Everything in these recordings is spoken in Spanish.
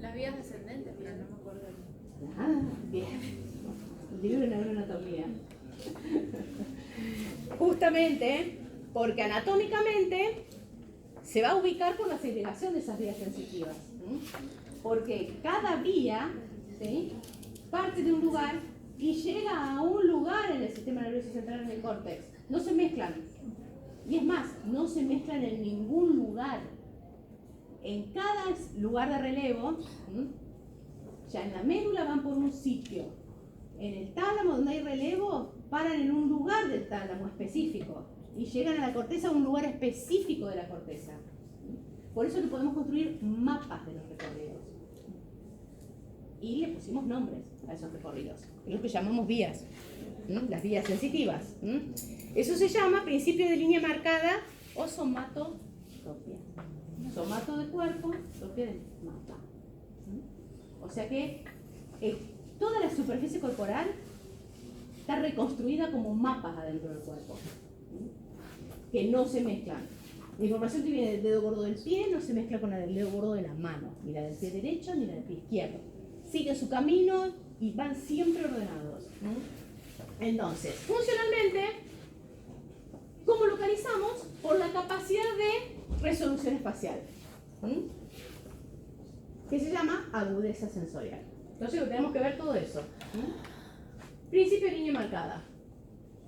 Las vías descendentes, mira, no me acuerdo. Ah, bien. Libro de neuroanatomía. Justamente porque anatómicamente se va a ubicar por la segregación de esas vías sensitivas. Porque cada vía, ¿sí?, parte de un lugar y llega a un lugar en el sistema nervioso central, en el córtex. No se mezclan. Y es más, no se mezclan en ningún lugar. En cada lugar de relevo, ya en la médula van por un sitio. En el tálamo, donde hay relevo, paran en un lugar del tálamo específico y llegan a la corteza, a un lugar específico de la corteza. Por eso le podemos construir mapas de los recorridos. Y le pusimos nombres a esos recorridos, es lo que llamamos vías, las vías sensitivas. Eso se llama principio de línea marcada o somatotopia. Somato de cuerpo, topia de mapa. O sea que toda la superficie corporal está reconstruida como mapas adentro del cuerpo, que no se mezclan. La información que viene del dedo gordo del pie no se mezcla con la del dedo gordo de la mano, ni la del pie derecho ni la del pie izquierdo. Siguen su camino y van siempre ordenados. Entonces, funcionalmente, ¿cómo localizamos? Por la capacidad de resolución espacial, que se llama agudeza sensorial. Entonces tenemos que ver todo eso. Principio de línea marcada.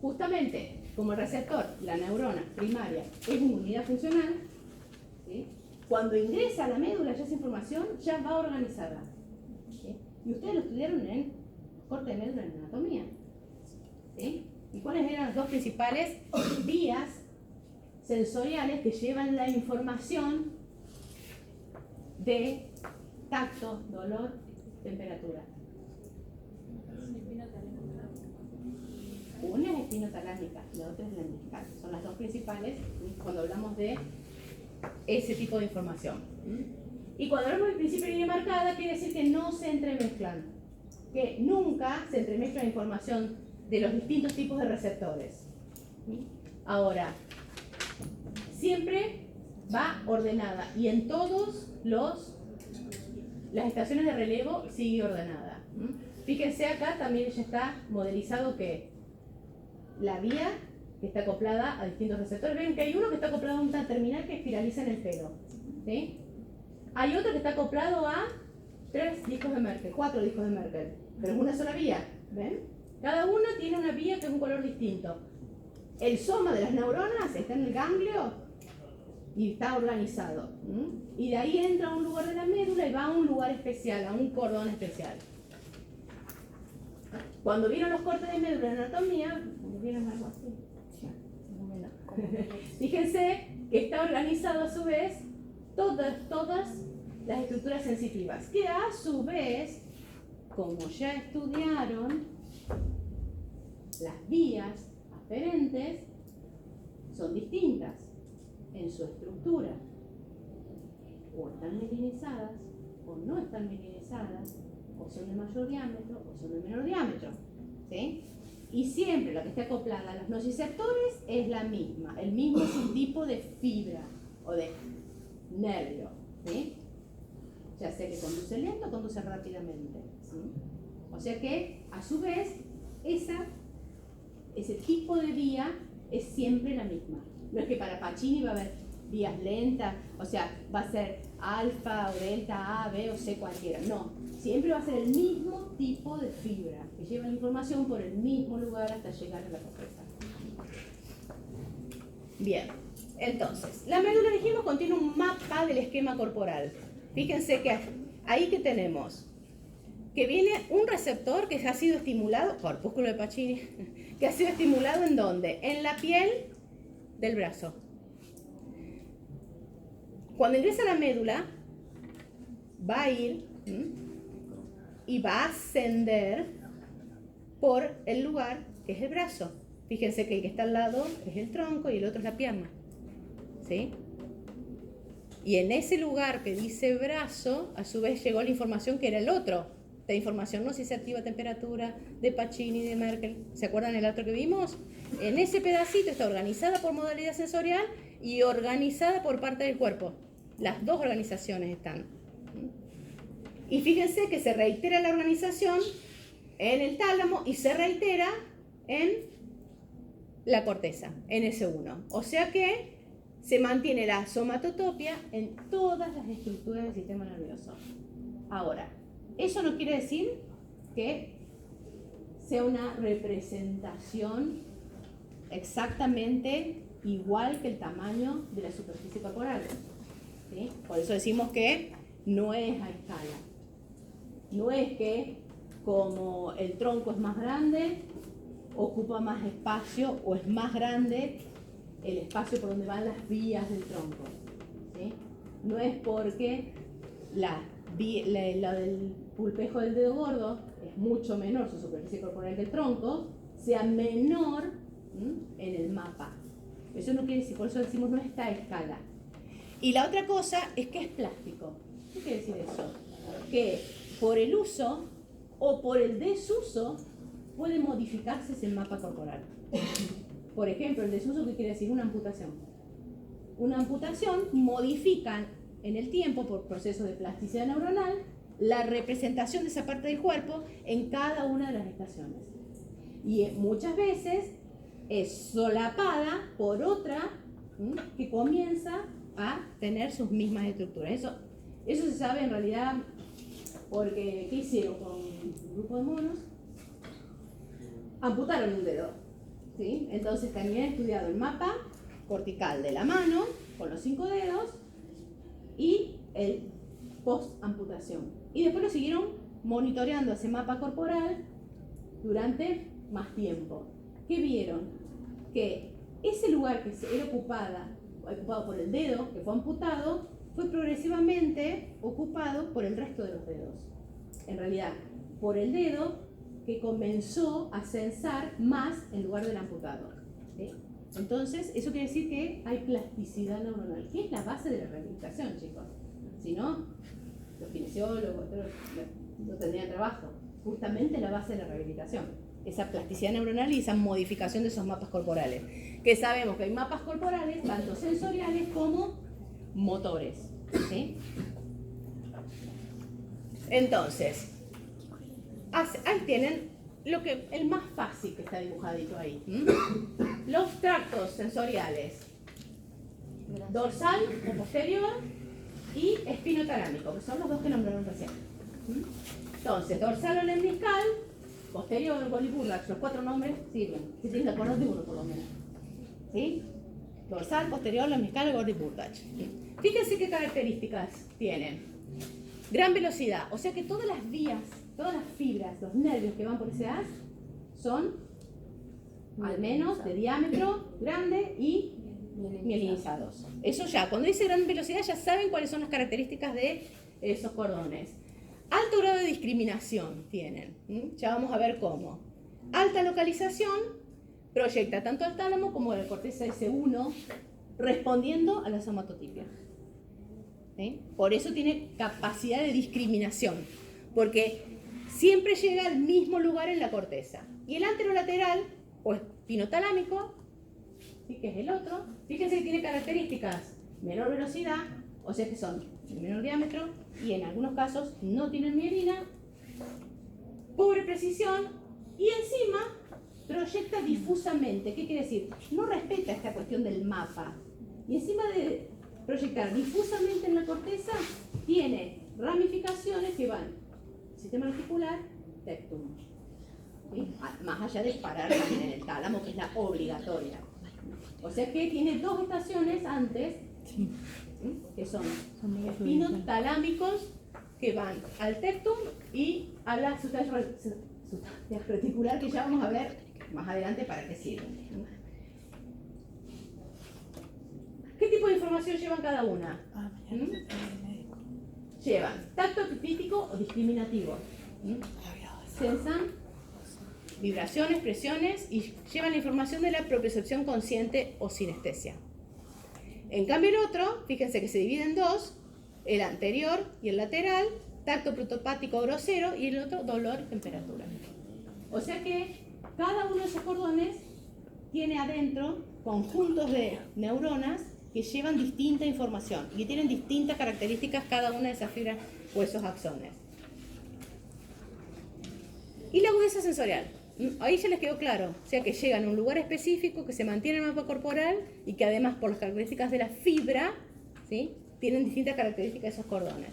Justamente, como el receptor, la neurona primaria, es una unidad funcional, ¿sí?, cuando ingresa a la médula ya esa información ya va organizada. ¿Sí? Y ustedes lo estudiaron en corte de médula en anatomía. ¿Sí? ¿Y cuáles eran las dos principales vías sensoriales que llevan la información de tacto, dolor, temperatura? Una es espinotalámica, la otra es lemniscal. Son las dos principales cuando hablamos de ese tipo de información. Y cuando hablamos del principio de línea marcada, quiere decir que no se entremezclan, que nunca se entremezcla la información de los distintos tipos de receptores. Ahora, siempre va ordenada y en todos las estaciones de relevo sigue ordenada. Fíjense acá también ya está modelizado que la vía que está acoplada a distintos receptores. Ven que hay uno que está acoplado a una terminal que espiraliza en el pelo, ¿sí? Hay otro que está acoplado a 3 discos de Merkel, 4 discos de Merkel, pero es una sola vía, ¿ven? Cada una tiene una vía que es un color distinto. El soma de las neuronas está en el ganglio y está organizado. Y de ahí entra a un lugar de la médula y va a un lugar especial, a un cordón especial. Cuando vieron los cortes de médula en anatomía, vieron algo así. Fíjense que está organizado a su vez todas las estructuras sensitivas, que a su vez, como ya estudiaron, las vías aferentes son distintas en su estructura. O están mielinizadas, o no están mielinizadas, o son de mayor diámetro, o son de menor diámetro. ¿Sí? Y siempre la que está acoplada a los nociceptores es la misma, el mismo tipo de fibra o de nervio. ¿Sí? Ya sea que conduce lento o conduce rápidamente. ¿Sí? O sea que, a su vez, ese tipo de vía es siempre la misma. No es que para Pacini va a haber vías lentas, o sea, va a ser alfa o delta, A, B o C, cualquiera. No, siempre va a ser el mismo tipo de fibra que lleva la información por el mismo lugar hasta llegar a la corteza. Bien, entonces, la médula, dijimos, contiene un mapa del esquema corporal. Fíjense que ahí que tenemos, que viene un receptor que ha sido estimulado, corpúsculo de Pacini, que ha sido estimulado ¿en dónde? En la piel del brazo. Cuando ingresa a la médula, va a ir y va a ascender por el lugar que es el brazo. Fíjense que el que está al lado es el tronco y el otro es la pierna. ¿Sí? Y en ese lugar que dice brazo, a su vez llegó la información que era el otro. La información nociceptiva, temperatura, de Pacini, de Merkel. ¿Se acuerdan el otro que vimos? En ese pedacito está organizada por modalidad sensorial y organizada por parte del cuerpo. Las dos organizaciones están. Y fíjense que se reitera la organización en el tálamo y se reitera en la corteza, en S1. O sea que se mantiene la somatotopia en todas las estructuras del sistema nervioso. Ahora, eso no quiere decir que sea una representación exactamente igual que el tamaño de la superficie corporal, ¿sí? Por eso decimos que no es a escala. No es que como el tronco es más grande, ocupa más espacio o es más grande el espacio por donde van las vías del tronco, ¿sí? No es porque la del pulpejo del dedo gordo es mucho menor su superficie corporal que el tronco, sea menor en el mapa. Eso no quiere decir, por eso decimos no está a escala. Y la otra cosa es que es plástico. ¿Qué quiere decir eso? Que por el uso o por el desuso puede modificarse ese mapa corporal. Por ejemplo, el desuso, ¿qué quiere decir? Una amputación. Una amputación modifica en el tiempo, por procesos de plasticidad neuronal, la representación de esa parte del cuerpo en cada una de las estaciones. Y muchas veces es solapada por otra que comienza a tener sus mismas estructuras. Eso se sabe en realidad porque, ¿qué hicieron con un grupo de monos? Amputaron un dedo, ¿sí? Entonces también he estudiado el mapa cortical de la mano con los 5 dedos y el post-amputación. Y después lo siguieron monitoreando ese mapa corporal durante más tiempo. ¿Qué vieron? Que ese lugar que era ocupado por el dedo que fue amputado fue progresivamente ocupado por el resto de los dedos. En realidad, por el dedo que comenzó a censar más en lugar del amputado, ¿sí? Entonces, eso quiere decir que hay plasticidad neuronal, que es la base de la rehabilitación, chicos. Si no, los kinesiólogos no tendrían trabajo. Justamente la base de la rehabilitación. Esa plasticidad neuronal y esa modificación de esos mapas corporales. Que sabemos que hay mapas corporales, tanto sensoriales como motores, ¿sí? Entonces, ahí tienen el más fácil que está dibujadito ahí. Los tractos sensoriales, dorsal o posterior y espinotalámico, que son los dos que nombraron recién. Entonces, dorsal o lemniscal, posterior, Golgi-Burlatch, los 4 nombres sirven. Si tienes que acordar de uno por lo menos. ¿Sí? Dorsal, posterior, lemniscal, Golgi-Burlatch. Fíjense qué características tienen. Gran velocidad, o sea que todas las vías, todas las fibras, los nervios que van por ese haz son al menos de diámetro grande y mielinizados. Eso ya, cuando dice gran velocidad ya saben cuáles son las características de esos cordones. Alto grado de discriminación tienen, ya vamos a ver cómo. Alta localización, proyecta tanto al tálamo como a la corteza S1, respondiendo a la somatotipia. ¿Sí? Por eso tiene capacidad de discriminación, porque siempre llega al mismo lugar en la corteza. Y el anterolateral, o espinotalámico, ¿sí? Que es el otro, fíjense que tiene características, menor velocidad, o sea que son de menor diámetro, y en algunos casos no tienen mielina, pobre precisión, y encima proyecta difusamente. ¿Qué quiere decir? No respeta esta cuestión del mapa. Y encima de proyectar difusamente en la corteza, tiene ramificaciones que van sistema reticular, tectum. ¿Sí? Más allá de parar también en el tálamo, que es la obligatoria. O sea que tiene 2 estaciones antes, ¿sí? Que son espinotalámicos, que van al tectum y a la sustancia reticular, que ya vamos a ver más adelante para qué sirve. ¿Qué tipo de información llevan cada una? Llevan tacto epifítico o discriminativo. Sensan vibraciones, presiones y llevan la información de la propiocepción consciente o sinestesia. En cambio el otro, fíjense que se divide en 2, el anterior y el lateral, tacto protopático grosero y el otro dolor y temperatura. O sea que cada uno de esos cordones tiene adentro conjuntos de neuronas que llevan distinta información y que tienen distintas características cada una de esas fibras o esos axones. Y la agudeza sensorial. Ahí ya les quedó claro. O sea que llegan a un lugar específico, que se mantiene en el mapa corporal y que además por las características de la fibra, ¿sí?, tienen distintas características esos cordones.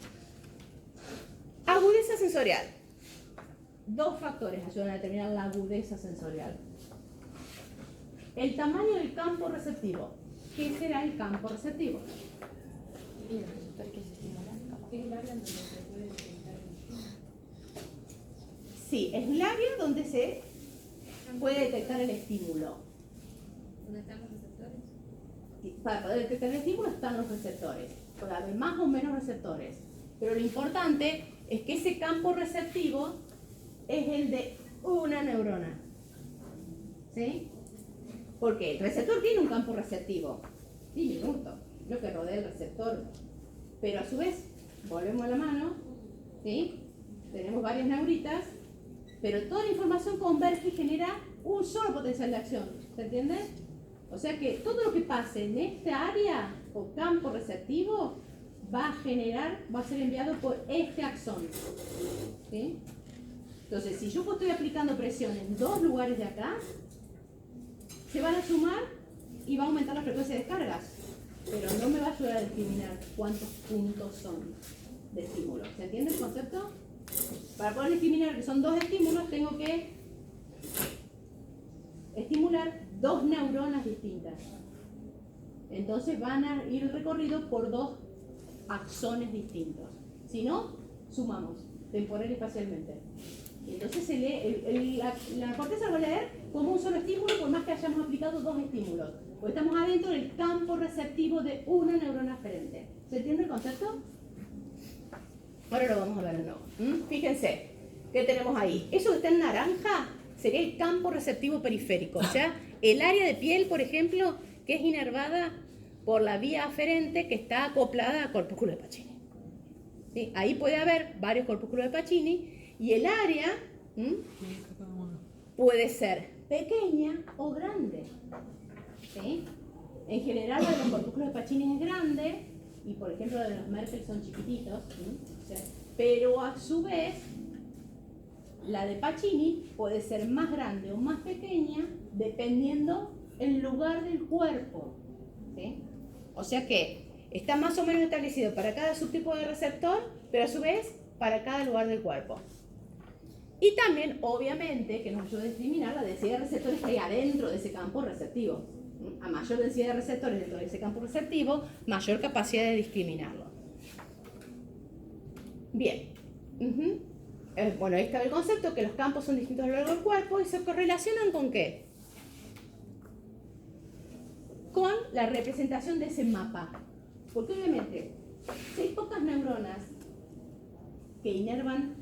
Agudeza sensorial. Dos factores ayudan a determinar la agudeza sensorial. El tamaño del campo receptivo. ¿Qué será el campo receptivo? Y los receptores que se estimulan, capaz. Es el área donde se puede detectar el estímulo. Sí, es el área donde se puede detectar el estímulo. ¿Dónde están los receptores? Y para poder detectar el estímulo están los receptores. Puede haber más o menos receptores. Pero lo importante es que ese campo receptivo es el de una neurona. ¿Sí? Porque el receptor tiene un campo receptivo diminuto, lo que rodea el receptor. Pero a su vez, volvemos a la mano, ¿sí?, tenemos varias neuritas, pero toda la información converge y genera un solo potencial de acción. ¿Se entiende? O sea que todo lo que pase en esta área o campo receptivo va a ser enviado por este axón. ¿Sí? Entonces, si yo estoy aplicando presión en dos lugares de acá, se van a sumar y va a aumentar la frecuencia de descargas, pero no me va a ayudar a discriminar cuántos puntos son de estímulo. ¿Se entiende el concepto? Para poder discriminar que son dos estímulos, tengo que estimular dos neuronas distintas. Entonces van a ir recorridos por dos axones distintos. Si no, sumamos temporal y espacialmente. Y entonces se lee, la corteza lo va a leer como un solo estímulo, por más que hayamos aplicado dos estímulos. Porque estamos adentro del campo receptivo de una neurona aferente. ¿Se entiende el concepto? Ahora lo vamos a ver de nuevo. Fíjense, ¿qué tenemos ahí? Eso que está en naranja sería el campo receptivo periférico. O sea, el área de piel, por ejemplo, que es inervada por la vía aferente que está acoplada a corpúsculo de Pacini. ¿Sí? Ahí puede haber varios corpúsculos de Pacini y el área puede ser pequeña o grande. ¿Sí? En general, la de los corpúsculos de Pacini es grande y, por ejemplo, la de los Merkel son chiquititos. O sea, pero a su vez, la de Pacini puede ser más grande o más pequeña dependiendo el lugar del cuerpo. ¿Sí? O sea que está más o menos establecido para cada subtipo de receptor, pero a su vez para cada lugar del cuerpo. Y también, obviamente, que nos ayuda a discriminar la densidad de receptores que hay adentro de ese campo receptivo. A mayor densidad de receptores dentro de ese campo receptivo, mayor capacidad de discriminarlo. Bien. Bueno, ahí está el concepto, que los campos son distintos a lo largo del cuerpo y se correlacionan ¿con qué? Con la representación de ese mapa. Porque obviamente, si hay pocas neuronas que inervan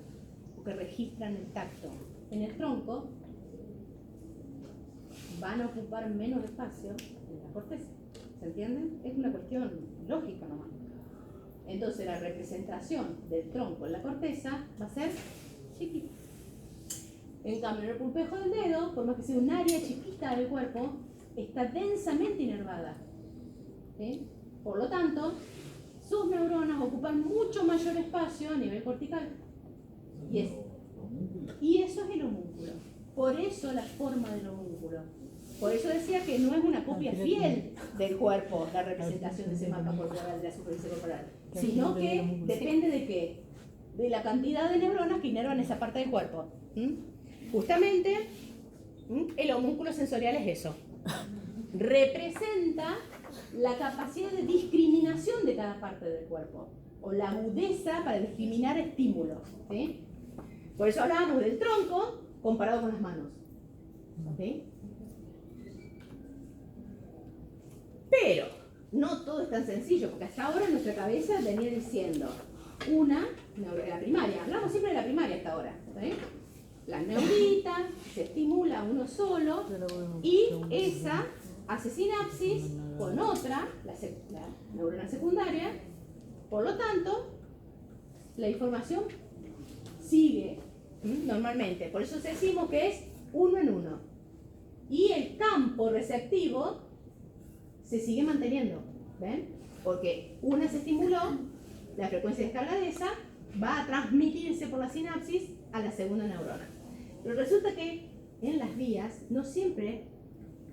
o que registran el tacto en el tronco, van a ocupar menos espacio en la corteza. ¿Se entienden? Es una cuestión lógica nomás. Entonces la representación del tronco en la corteza va a ser chiquita. En cambio, en el pulpejo del dedo, por más que sea un área chiquita del cuerpo, está densamente inervada. ¿Sí? Por lo tanto, sus neuronas ocupan mucho mayor espacio a nivel cortical. Y eso es el homúnculo. Por eso la forma del homúnculo. Por eso decía que no es una copia fiel del cuerpo, la representación de ese mapa corporal, de la superficie corporal, sino que depende de qué, de la cantidad de neuronas que inervan esa parte del cuerpo. Justamente, el homúnculo sensorial es eso. Representa la capacidad de discriminación de cada parte del cuerpo, o la agudeza para discriminar estímulos. ¿Sí? Por eso hablábamos del tronco comparado con las manos. ¿Sí? Pero no todo es tan sencillo, porque hasta ahora nuestra cabeza venía diciendo la primaria, hablamos siempre de la primaria hasta ahora. ¿Sí? Las neuritas, se estimula uno solo y esa hace sinapsis con otra, la neurona secundaria, por lo tanto, la información sigue normalmente. Por eso decimos que es uno en uno. Y el campo receptivo se sigue manteniendo. ¿Ven? Porque una se estimuló, la frecuencia de descarga de esa va a transmitirse por la sinapsis a la segunda neurona. Pero resulta que en las vías no siempre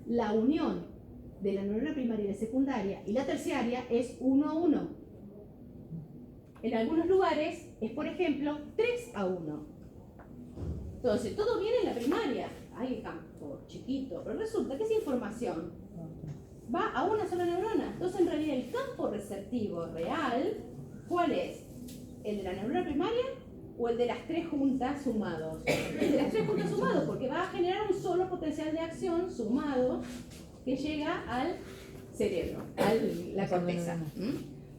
la unión de la neurona primaria y la secundaria y la terciaria es 1 a 1. En algunos lugares es, por ejemplo, 3 a 1. Entonces, todo viene en la primaria. Hay el campo chiquito, pero resulta que esa información va a una sola neurona. Entonces, en realidad, el campo receptivo real, ¿cuál es? ¿El de la neurona primaria o el de las 3 juntas sumados? El de las 3 juntas sumados, porque va a generar un solo potencial de acción sumado que llega al cerebro, a la corteza.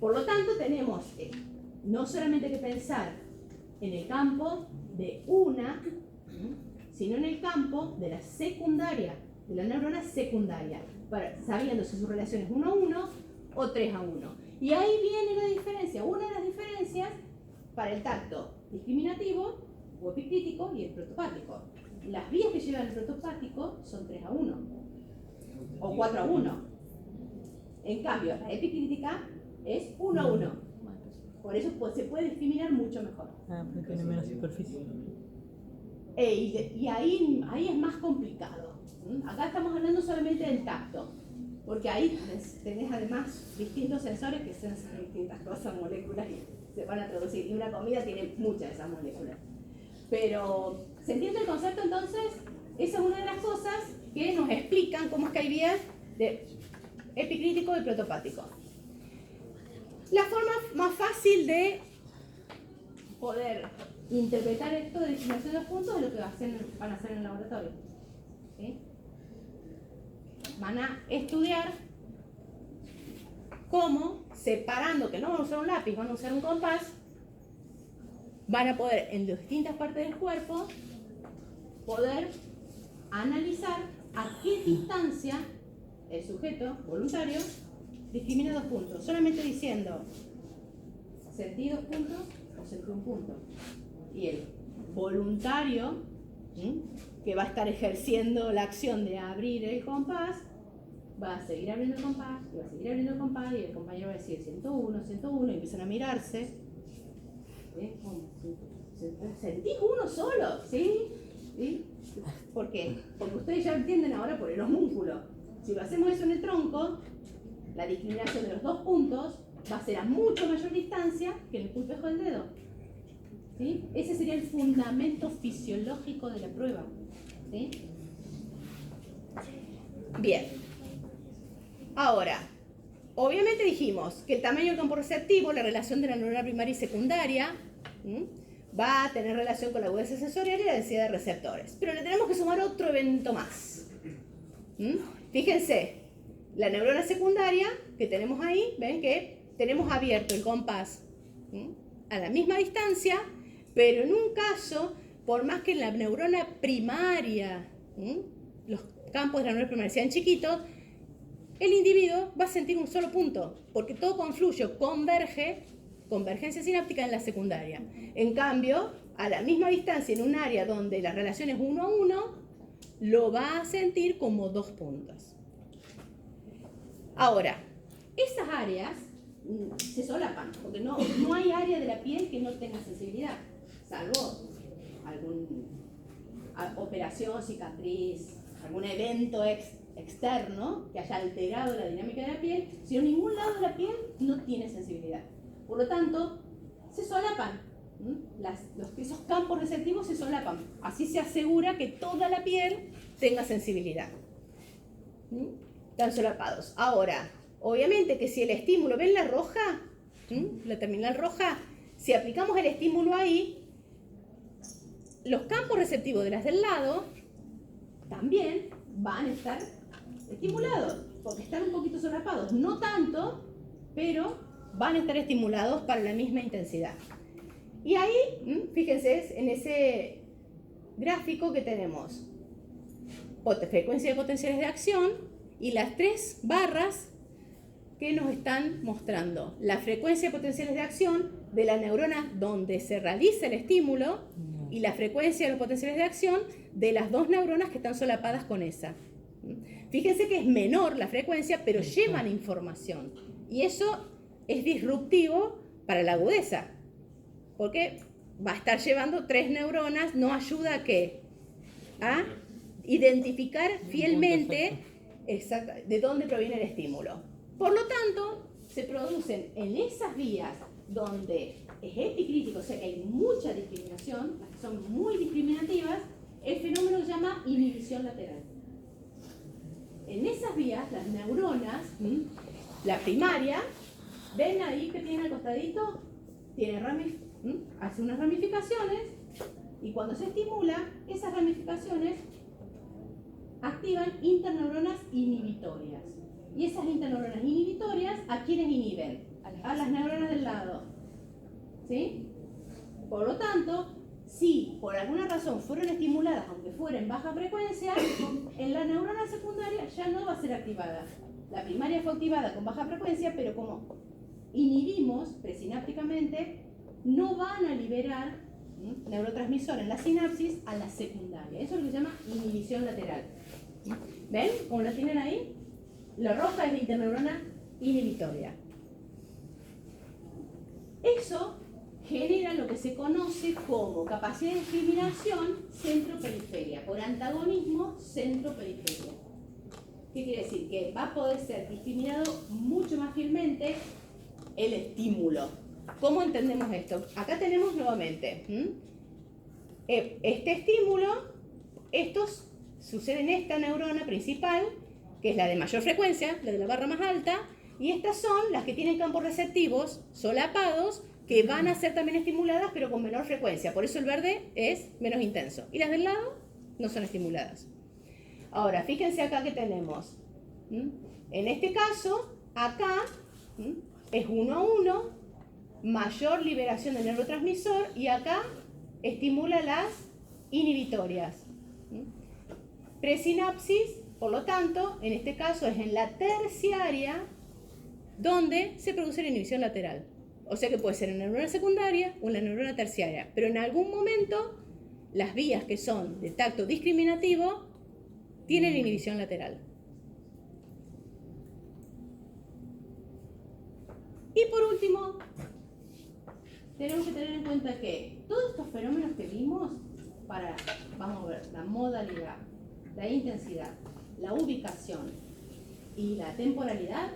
Por lo tanto, tenemos no solamente que pensar en el campo de una, sino en el campo de la secundaria, de la neurona secundaria, sabiendo si su relación es 1 a 1 o 3 a 1. Y ahí viene la diferencia, una de las diferencias para el tacto discriminativo o epicrítico y el protopático. Las vías que llevan al protopático son 3 a 1 o 4 a 1. En cambio, la epicrítica es 1 a 1. Por eso se puede discriminar mucho mejor. Porque tiene menos superficie. Y ahí es más complicado. Acá estamos hablando solamente del tacto, porque ahí tenés además distintos sensores que sensan distintas cosas, moléculas, y se van a traducir. Y una comida tiene muchas de esas moléculas. Pero, ¿se entiende el concepto entonces? Esa es una de las cosas que nos explican cómo es que hay vías de epicrítico y protopático. La forma más fácil de poder interpretar esto de discriminación de los puntos es lo que van a hacer en el laboratorio. ¿Sí? Van a estudiar cómo, separando, que no van a usar un lápiz, van a usar un compás, van a poder en distintas partes del cuerpo poder analizar a qué distancia el sujeto voluntario discrimina 2 puntos, solamente diciendo sentí 2 puntos o sentí 1 punto. Y el voluntario, que va a estar ejerciendo la acción de abrir el compás, va a seguir abriendo el compás, y va a seguir abriendo el compás, y el compañero va a decir 101, 101, y empiezan a mirarse. ¿Sentís uno solo? ¿Sí? ¿Sí? ¿Por qué? Porque ustedes ya entienden ahora por el homúnculo. Si lo hacemos eso en el tronco, la discriminación de los 2 puntos va a ser a mucho mayor distancia que en el pulpejo del dedo. ¿Sí? Ese sería el fundamento fisiológico de la prueba. ¿Sí? Bien. Ahora, obviamente dijimos que el tamaño del campo receptivo, la relación de la neurona primaria y secundaria, va a tener relación con la agudeza sensorial y la densidad de receptores. Pero le tenemos que sumar otro evento más. Fíjense, la neurona secundaria que tenemos ahí, ven que tenemos abierto el compás a la misma distancia, pero en un caso, por más que en la neurona primaria, los campos de la neurona primaria sean chiquitos, el individuo va a sentir un solo punto, porque todo confluye, convergencia sináptica en la secundaria. En cambio, a la misma distancia, en un área donde la relación es 1 a 1, lo va a sentir como 2 puntos. Ahora, esas áreas se solapan, porque no hay área de la piel que no tenga sensibilidad, salvo alguna operación, cicatriz, algún evento externo que haya alterado la dinámica de la piel, sino ningún lado de la piel no tiene sensibilidad. Por lo tanto, se solapan. Esos campos receptivos se solapan. Así se asegura que toda la piel tenga sensibilidad. Están solapados. Ahora, obviamente que si el estímulo, ¿ven la roja? La terminal roja. Si aplicamos el estímulo ahí, los campos receptivos de las del lado también van a estar estimulados, porque están un poquito solapados. No tanto, pero van a estar estimulados para la misma intensidad. Y ahí, fíjense, en ese gráfico que tenemos frecuencia de potenciales de acción y las 3 barras que nos están mostrando la frecuencia de potenciales de acción de la neurona donde se realiza el estímulo y la frecuencia de los potenciales de acción de las 2 neuronas que están solapadas con esa. Fíjense que es menor la frecuencia, pero llevan información. Y eso es disruptivo para la agudeza, porque va a estar llevando 3 neuronas, no ayuda a que a identificar fielmente de dónde proviene el estímulo. Por lo tanto, se producen en esas vías donde es epicrítico, o sea que hay mucha discriminación, las que son muy discriminativas, el fenómeno se llama inhibición lateral. En esas vías, las neuronas, la primaria, ¿ven ahí que tiene al costadito? Hace unas ramificaciones y cuando se estimula, esas ramificaciones activan interneuronas inhibitorias. Y esas interneuronas inhibitorias, ¿a quiénes inhiben? A las neuronas del lado. ¿Sí? Por lo tanto, si por alguna razón fueron estimuladas, aunque fuera en baja frecuencia, en la neurona secundaria ya no va a ser activada. La primaria fue activada con baja frecuencia, pero como inhibimos presinápticamente, no van a liberar neurotransmisor en la sinapsis a la secundaria. Eso es lo que se llama inhibición lateral. ¿Ven? ¿Cómo lo tienen ahí? La roja es la interneurona inhibitoria. Eso genera lo que se conoce como capacidad de discriminación centro-periferia, por antagonismo centro-periferia. ¿Qué quiere decir? Que va a poder ser discriminado mucho más fielmente el estímulo. ¿Cómo entendemos esto? Acá tenemos nuevamente este estímulo, estos suceden en esta neurona principal, que es la de mayor frecuencia, la de la barra más alta, y estas son las que tienen campos receptivos solapados, que van a ser también estimuladas, pero con menor frecuencia. Por eso el verde es menos intenso. Y las del lado no son estimuladas. Ahora, fíjense acá que tenemos. En este caso, acá es 1 a 1, mayor liberación del neurotransmisor, y acá estimula las inhibitorias. Presinapsis, por lo tanto, en este caso es en la terciaria donde se produce la inhibición lateral. O sea que puede ser en la neurona secundaria o en la neurona terciaria. Pero en algún momento, las vías que son de tacto discriminativo tienen inhibición lateral. Y por último, tenemos que tener en cuenta que todos estos fenómenos que vimos, vamos a ver, la modalidad, la intensidad, la ubicación y la temporalidad,